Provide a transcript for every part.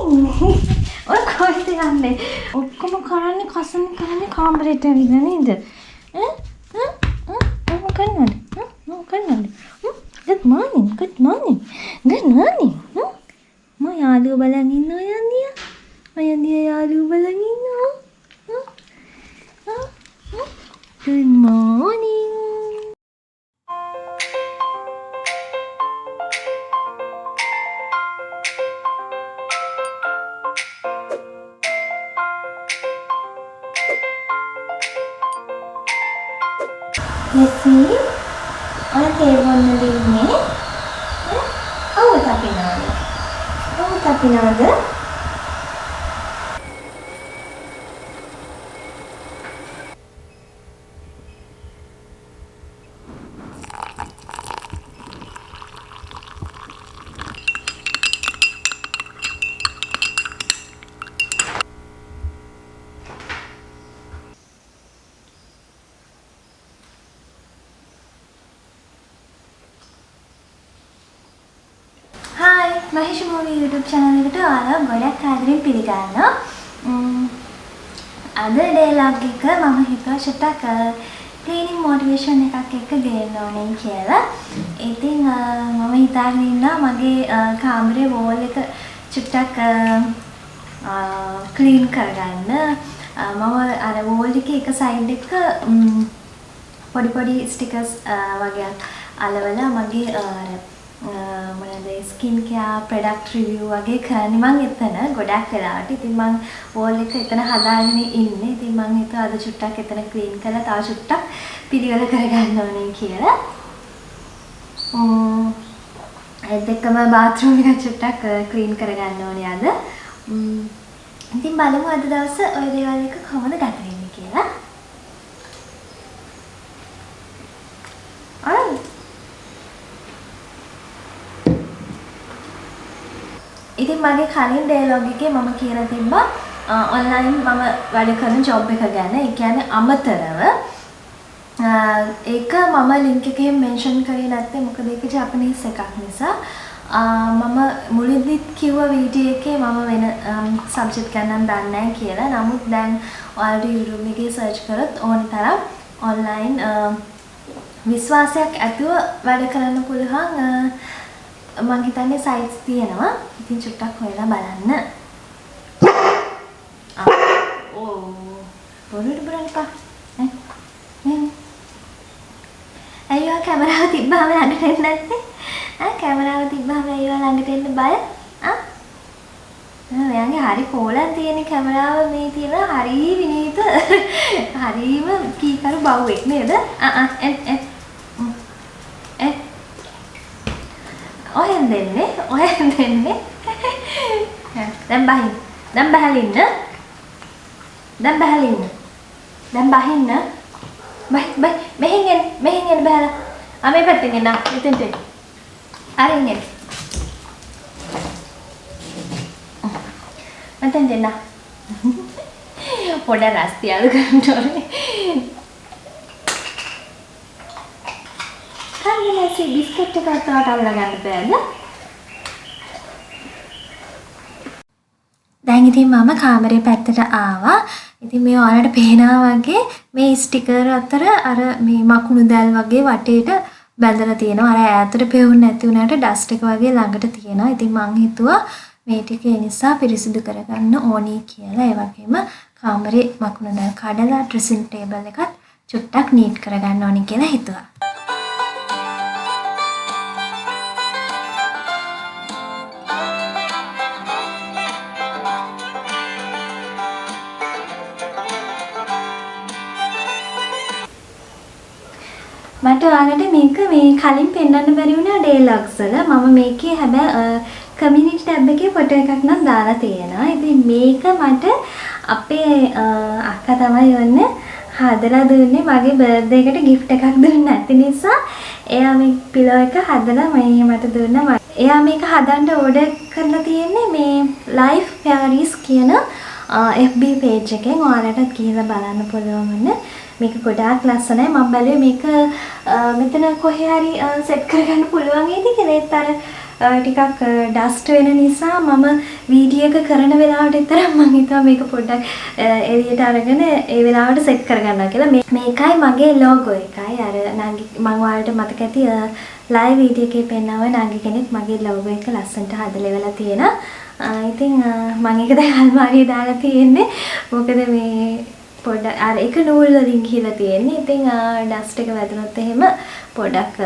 ඔය කොහෙද යන්නේ? ඔක්කොම කරන්නේ කසන්නේ කරන්නේ කාමරේට ඇවිල්ලා නේද? මොකක් කරනවද? මොකක් කරනවද? Good morning. Good morning. Good morning. මම යාළුවෝ බලන් ඉන්නවා යන්දියා. අයන්දියා යාළුවෝ බලන් ඉන්නවා. Good morning. Yesi, orang telepon ni, oh tapi nada. Hi, Mahesh Movie YouTube channel එකට ඔයාලා ගොඩක් ආදරෙන් පිළිගන්නවා. අද ඩයලොග් එක මම හිතුවා චුට්ටක් ක්ලීනින් මොටිවේෂන් එකක් එක්ක ගේන්න ඕනේ කියලා. ඉතින් මම හිතාගෙන ඉන්නවා මගේ කාමරේ වෝල් එක චුට්ටක් ක්ලීන් කරගන්න. මම අර වෝල් එකේ එක සයිඩ් එක පොඩි ස්ටිකර්ස් වගේ අලවලා මගේ මොනවද ස්කින් කෙයාර් ප්‍රොඩක්ට් රිවිව් වගේ කරන්නේ මම එතන ගොඩක් වෙලාවට. ඉතින් මම වෝල් එක එතන හදාගෙන ඉන්නේ. ඉතින් මම හිතුවා අද චුට්ටක් එතන ක්ලීන් කරලා තව චුට්ටක් පිළිවෙල කරගන්න ඕනේ කියලා. ඒත් එක්කම බාත්රූම් එක චුට්ටක් ක්ලීන් කරගන්න ඕනේ අද. ඉතින් බලමු අද දවසේ ওই දේවල් එක කොහොමද ගත වෙන්නේ කියලා. ඉතින් මගේ කලින් ඩයලොග් එකේ මම කියලා තිබ්බා ඔන්ලයින් මම වැඩ කරන ජොබ් එක ගැන. ඒ කියන්නේ අමතරව ඒක මම ලින්ක් එකේ මෙන්ෂන් කරේ නැත්තේ මොකද ඒක ජපනීස් එකක් නිසා. මම මුලින්දිත් කිව්ව වීඩියෝ එකේ මම වෙන සබ්ජෙක්ට් ගණන් දන්නේ නැහැ කියලා. නමුත් දැන් ඔයාලට YouTube එකේ සර්ච් කරොත් ඕන තරම් ඔන්ලයින් විශ්වාසයක් ඇතුව වැඩ කරන්න පුළුවන් මම හිතන්නේ සයිට්ස් තියෙනවා. ඉතින් චුට්ටක් හොයලා බලන්න. බොරුවට බලන්නපා. අයියෝ කැමරාව තිබ්බම ළඟට එන්නේ නැත්තේ? කැමරාව තිබ්බම අයියෝ ළඟට එන්න බය? මෙයාගේ හරි කෝලම් තියෙන කැමරාව මේ තියෙන හරි විනීත හරිම කීකරු බව්වෙක් නේද? ඔහෙන් දෙන්නේ දැන් බහින්න මෙහෙන් එන්න බහලා මේ පැත්තෙන් එන්න මෙතෙන්ට අරින් එන්න මෙතෙන්ට එන්න පොඩ රස්තියාලු කරන්න ඕනේ කන්නේ බිස්කට් එකක් තවට අල්ල ගන්න බෑද? දැන් ඉතින් මම කාමරේ පැත්තට ආවා. ඉතින් මේ ඔයාලට පේනවා වගේ මේ ස්ටිකර් අතර අර මේ මකුණු දැල් වගේ වටේට බැඳලා තියෙනවා. අර ඈතට පෙවුන්නේ නැති උනාට ඩස්ට් එක වගේ ළඟට තියෙනවා. ඉතින් මං හිතුවා මේ ටික ඒ නිසා පිරිසිදු කරගන්න ඕනේ කියලා. ඒ වගේම කාමරේ මකුණු දැල් කඩලා ඩ්‍රෙසින් ටේබල් එකත් චුට්ටක් නීට් කරගන්න ඕනේ කියලා හිතුවා. මට ඔයාලට මේක මේ කලින් පෙන්වන්න බැරි වුණා ඩයලොග්ස් වල. මම මේකේ හැබැයි කමියුනිටි ටැබ් එකේ ෆොටෝ එකක් නම් දාලා තියෙනවා. ඉතින් මේක මට අපේ අක්කා තමයි ඔන්න හදලා දුන්නේ මගේ බර්ත්ඩේ එකට gift එකක් දුන්න නැති නිසා එයා මේ පිලෝ එක හදලා මට දුන්නා. එයා මේක හදන්න ඕඩර් කරලා තියෙන්නේ මේ Life Fairies කියන FB page එකෙන්. ඔයාලටත් ගිහලා බලන්න පුළුවන්. මේක ගොඩාක් ලස්සනයි. මම බැලුවේ මේක මෙතන කොහේ හරි සෙට් කරගන්න පුළුවන් වේද කියලා. ඒත් අර ටිකක් ඩස්ට් වෙන නිසා මම වීඩියෝ එක කරන වෙලාවට විතර මම හිතුවා මේක පොඩ්ඩක් එළියට අරගෙන ඒ වෙලාවට සෙට් කරගන්නවා කියලා. මේකයි මගේ ලෝගෝ එකයි. අර නංගි මම ඔයාලට මතක ඇති ලයිව් වීඩියෝ එකේ පෙන්නව නංගි කෙනෙක් මගේ ලෝගෝ එක ලස්සනට හදලා ඉවලා තියෙනවා. ඉතින් මම ඒක දැන් අල්මාරියේ දාලා තියෙන්නේ. මොකද මේ පොඩ්ඩක් අර එක නූල් වලින් ගිහලා තියෙන්නේ. ඉතින් ඩස්ට් එක වැදුනොත් එහෙම පොඩ්ඩක්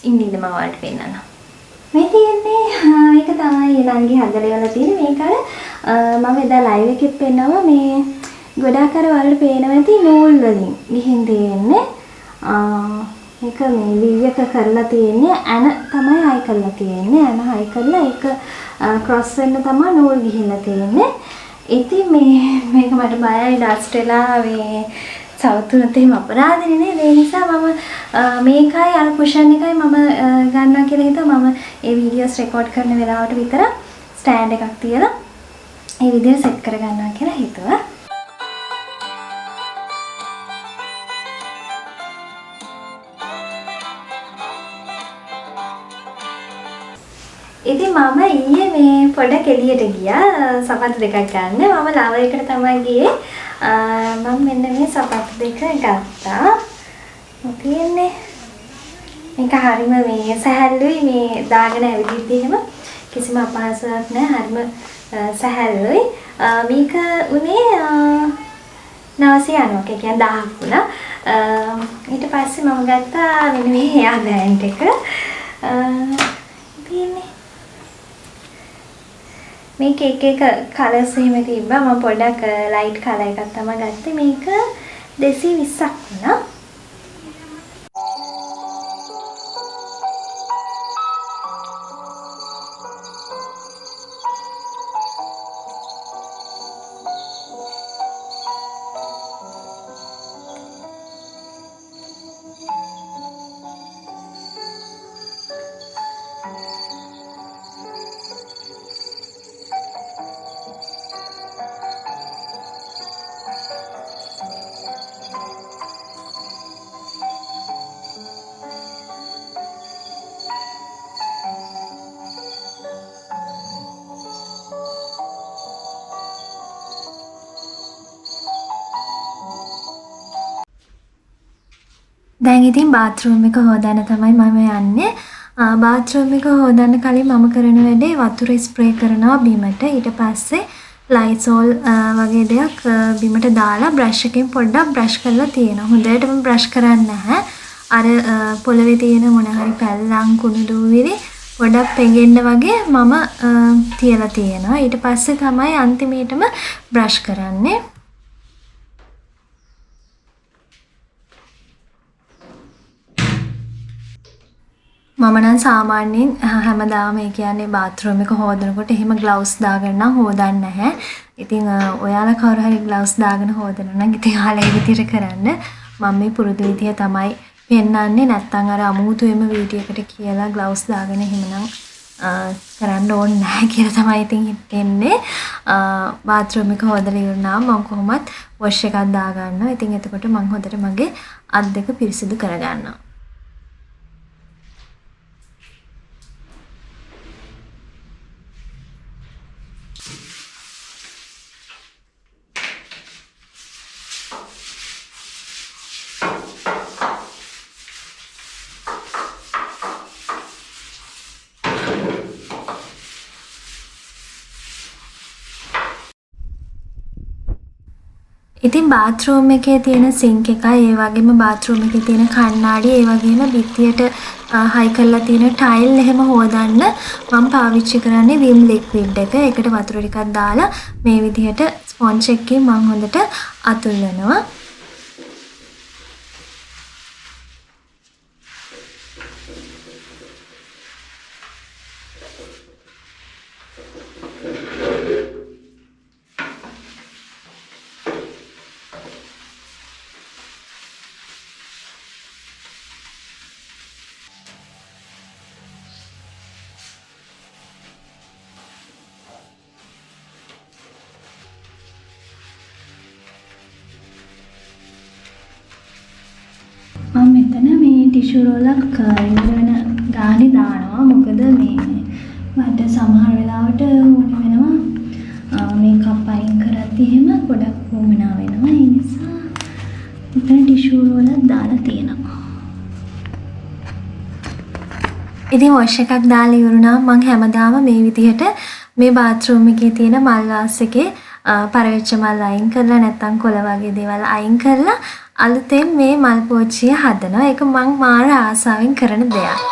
ඉන්දින්න මම ඔයාලට පෙන්නන්න. මේ තියෙන්නේ මේක තමයි නංගි හදලා ඉවලා තියෙන්නේ. මේක අර මම එදා ලයිව් එකෙත් පෙන්නනවා මේ ගොඩාක් අර ඔයාලට පේනවා ඇති නූල් වලින් ගිහින් තියෙන්නේ. මේක මේ වී එක කරලා තියෙන්නේ ඇන තමයි හයි කරලා තියෙන්නේ. ඇන හයි කරලා ඒක ක්‍රොස් වෙන්න තමයි නූල් ගිහිල්ලා තියෙන්නේ. ඉතින් මේක මට බයයි ඩස්ට් වෙලා මේ සවතුනත් එහෙම අපරාධනේ නේද? ඒ නිසා මම මේකයි අර කුෂන් එකයි මම ගන්නවා කියලා හිතුවා. මම ඒ වීඩියෝස් රෙකෝඩ් කරන වෙලාවට විතර ස්ටෑන්ඩ් එකක් තියලා ඒ විදිහට සෙට් කරගන්නවා කියලා හිතුවා. ඉතින් මම ඊයේ මේ පොඩක් එළියට ගියා සපත්තු දෙකක් ගන්න. මම ලව එකට තමයි ගියේ. මම මෙන්න මේ සපත්තු දෙක ගත්තා. තියෙන්නේ මේක හරිම මේ සැහැල්ලුයි මේ දාගෙන ඇවිදිද්දි එහෙම කිසිම අපහසුයක් නැහැ. හරිම සැහැල්ලුයි. මේක උනේ 990ක්. ඒ කියන්නේ 1000ක් වුණා. ඊට පස්සේ මම ගත්තා මෙන්න මේ හෙයා බෑන්ඩ් එක. තියෙන්නේ මේක එක කලර්ස් එහෙම තිබ්බා. මම පොඩ්ඩක් ලයිට් කලර් එකක් තමයි ගත්තේ. මේක 220ක් වුණා. දැන් ඉතින් බාත්රූම් එක හොදන්න තමයි මම යන්නේ. බාත්රූම් එක හොදන්න කලින් මම කරන වැඩේ වතුර ස්ප්‍රේ කරනවා බිමට. ඊට පස්සේ ලයිසෝල් වගේ දෙයක් බිමට දාලා බ්‍රෂ් එකෙන් පොඩ්ඩක් බ්‍රෂ් කරලා තියෙනවා. හොඳටම බ්‍රෂ් කරන්නේ නැහැ. අර පොළවේ තියෙන මොන හරි පැල්ලම් කුණු දූවිලි පොඩ්ඩක් පෙඟෙන්න වගේ මම තියලා තියෙනවා. ඊට පස්සේ තමයි අන්තිමේටම බ්‍රෂ් කරන්නේ. මම නම් සාමාන්‍යයෙන් හැමදාම ඒ කියන්නේ බාත්රූම් එක හොදනකොට එහෙම ග්ලව්ස් දාගෙන නම් හොදන්නේ නැහැ. ඉතින් ඔයාලා කවුරු හරි ග්ලව්ස් දාගෙන හොදනවා නම් ඉතින් ඔයාලා ඒ විදිහට කරන්න. මම මේ පුරුදු විදිය තමයි පෙන්නන්නේ. නැත්තම් අර අමුතුවෙම වීඩියෝ එකට කියලා ග්ලව්ස් දාගෙන එහෙමනම් කරන්න ඕනේ නැහැ කියලා තමයි ඉතින් හිතෙන්නේ. බාත්රූම් එක හොදලා ඉවරනම් මම කොහොමත් වොෂ් එකක් දා ගන්නවා. ඉතින් එතකොට මම හොදට මගේ අත් දෙක පිරිසිදු කරගන්නවා. ඉතින් බාත්රූම් එකේ තියෙන සින්ක් එකයි ඒ වගේම බාත්රූම් එකේ තියෙන කණ්ණාඩි ඒ වගේම බිත්තියට හයි කරලා තියෙන ටයිල් එහෙම හොදන්න මම පාවිච්චි කරන්නේ විම් ලික්විඩ් එක. ඒකට වතුර ටිකක් දාලා මේ විදිහට ස්පොන්ජ් එකකින් මම හොඳට අතුල්ලනවා. මම මෙතන මේ ටිෂු රෝලක් ඉවර වෙන ගානේ දානවා. මොකද මේ හිනා වෙනවා. ඒ නිසා මෙතන ටිෂු රෝලක් දාලා තියෙනවා. ඉතින් වොෂ් එකක් දාලා ඉවරුණා. මම හැමදාම මේ විදිහට මේ බාත්රූම් එකේ තියෙන මල් වාස් එකේ පරවෙච්ච මල් අයින් කරලා නැත්තම් කොළ වගේ දේවල් අයින් කරලා අලුතෙන් මේ මල් පෝච්චිය හදනවා. ඒක මං මාර ආසාවෙන් කරන දෙයක්.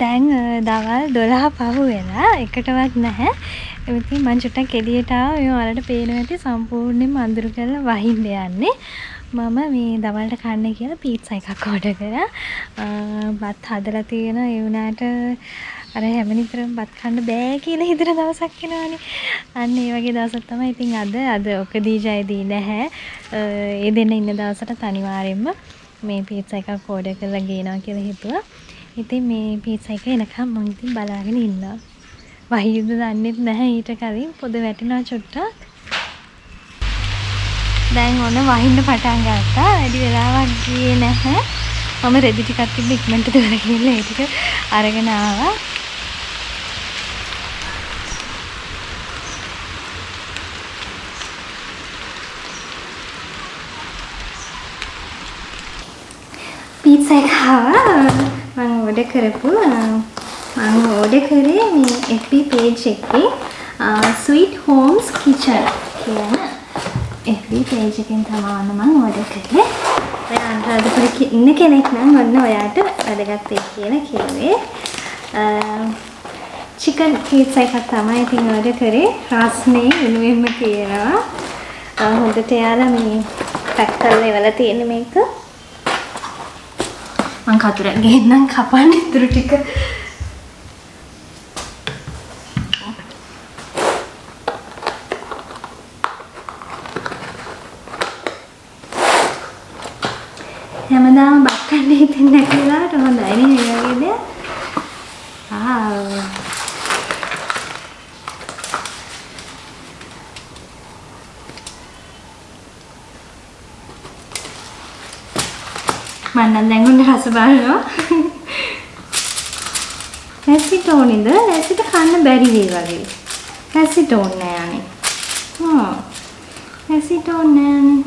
දැන් දවල් 12 පහු වෙලා එකටවත් නැහැ. ඉතින් මම චුට්ටක් එළියට ආවා. මේ ඔයාලට පේනවා ඇති සම්පූර්ණයෙන්ම අඳුරු කරලා වහින්න යන්නේ. මම මේ දවල්ට කන්න කියලා පීට්සා එකක් ඕඩර් කරා. බත් හදලා තියෙන ඒ වුණාට අර හැමනිතරම බත් කන්න බෑ කියලා හිතන දවසක් එනවනේ. අන්න ඒ වගේ දවසක් තමයි. ඉතින් අද ඔකදී ජයදී නැහැ. ඒ දෙන්න ඉන්න දවසට අනිවාර්යෙන්ම මේ පීට්සා එකක් ඕඩර් කරලා ගේනවා කියලා හිතුවා. ඉතින් මේ පීට්සා එක එනකම් මම ඉතින් බලාගෙන ඉන්නවා. වහියුද දන්නෙත් නැහැ ඊට කලින් පොද වැටෙනවා චුට්ටක්. දැන් ඔන්න වහින්න පටන් ගත්තා. වැඩි වෙලාවක් ගියේ නැහැ. මම රෙදි ටිකක් තිබ්බ ඉක්මනට දුවලා ගිහලා ඒ ටික අරගෙන ආවා. පීට්සා එක මම ඕඩර් කරපු මම ඕඩර් කරේ මේ FB page එකේ Sweet Homes Kitchen කියන FB page එකෙන් තමයි මම ඕඩර් කරේ. ඔයා අනුරාධපුරේ ඉන්න කෙනෙක් නම් ඔන්න ඔයාට වැදගත් වෙයි කියලා කිව්වේ. chicken pizza එකක් තමයි ඉතින් ඕඩර් කරේ. රස්නේ වෙනුවෙන්ම කියනවා. හොඳට යාලා මේ පැක් කරලා ඉවලා තියෙන මේක. මං කතුරක් ගෙන්නම් කපන්න ඉතුරු ටික. හැමදාම බත් කන්න හිතෙන්නේ නැති වෙලාවට හොඳයි නේ මේ වගේ දේ. මන්නම් දැන් ඔන්න රස බලනවා. ඇසිඩ් ඕනේද? ඇසිඩ් කන්න බැරි වෙයි වගේ. ඇසිඩ් ඕනේ නෑනේ. ඇසිඩ් ඕනේ නෑනේ.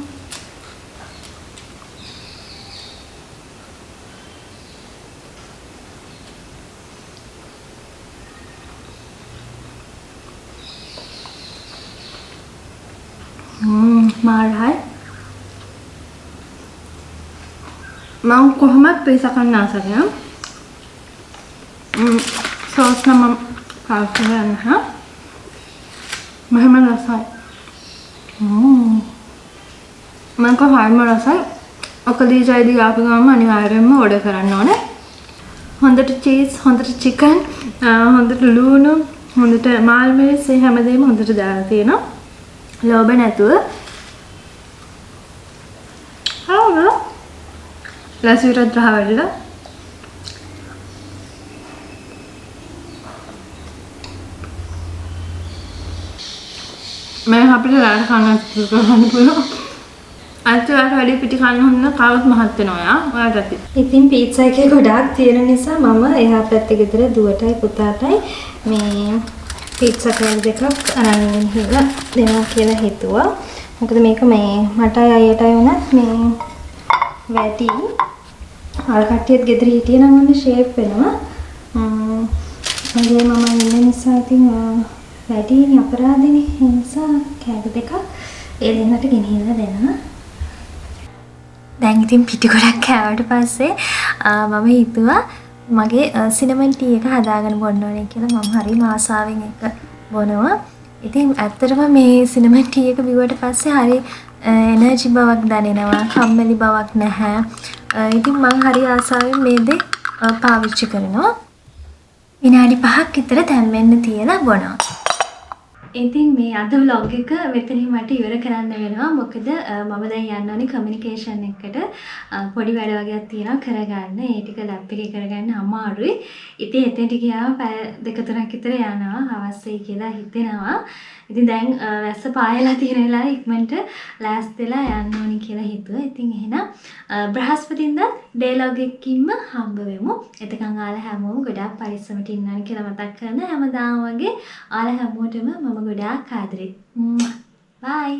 මාරයි. මම කොහොමද පීසා කන්න ආසගෙන සෝස් නම් පාවිච්චි කරනවා. මම රසයි. මම කොහොමද රසයි? ඔකදී ජයදී ආපු ගමන් අනිවාර්යයෙන්ම ඕඩර් කරන්න ඕනේ. හොඳට චීස්, හොඳට චිකන්, හොඳට ලුණු, හොඳට මාල් මිරිස් හැමදේම හොඳට දාලා තියෙනවා. ලෝභ නැතුව. ලස්සනට රහවැල්ල මම අපිට රාඩ කන්න පුළුවන්. අන්තිමට වැඩි පිටි කන්න හොන්න කවුරුත් මහත් වෙනවා ඔයාට. ඉතින් පීට්සා එකේ ගොඩාක් තියෙන නිසා මම එහා පැත්තේ ගෙදර දුවටයි පුතාටයි මේ පීට්සා කෑලි දෙකක් අරන් ගිහලා දෙනවා කියලා හිතුවා. මොකද මේක මේ මටයි අයියටයි වුණත් මේ වැඩි අර කට්ටියත් ගෙදර හිටියේ නම් ඔන්න ෂේප් වෙනවා. මගේ මම ඉන්න නිසා ඉතින් වැඩිනේ අපරාධනේ. ඒ නිසා කෑලි දෙකක් ඒ දෙන්නට ගෙනිහිල්ලා දෙනවා. දැන් ඉතින් පිටි ගොඩක් කෑවට පස්සේ මම හිතුවා මගේ සිනමන් ටී එක හදාගෙන බොන්න ඕනේ කියලා. මම හරිම ආසාවෙන් ඒක බොනවා. ඉතින් ඇත්තටම මේ සිනමන් ටී එක බිව්වට පස්සේ හරි එනර්ජි බවක් දැනෙනවා. කම්මැලි බවක් නැහැ. ඉතින් මම හරි ආසාවෙන් මේ දේ පාවිච්චි කරනවා. විනාඩි 5ක් විතර දැම්මෙන්න තියලා බොනවා. ඉතින් මේ අද vlog එක මෙතනින් මට ඉවර කරන්න වෙනවා. මොකද මම දැන් යන්න ඕනේ කමියුනිකේෂන් එකට. පොඩි වැඩ වගේක් තියෙනවා කරගන්න. ඒ ටික ලැබ් එකේ කරගන්න අමාරුයි. ඉතින් එතෙන්ට ගියාම පැය 2-3ක් විතර යනවා. හවස් වෙයි කියලා හිතෙනවා. ඉතින් දැන් වැස්ස පායලා තියෙන වෙලාවේ ඉක්මනට ලෑස්තිලා යන්න ඕනේ කියලා හිතුවා. ඉතින් එහෙනම් බ්‍රහස්පතින්දා ඩේලොග් එකකින්ම හම්බ වෙමු. එතකන් ආලා හැමෝම ගොඩාක් පරිස්සමට ඉන්නන්න කියලා මතක් කරන හැමදාම වගේ ආලා හැමෝටම මම ගොඩාක් ආදරෙයි. බයි.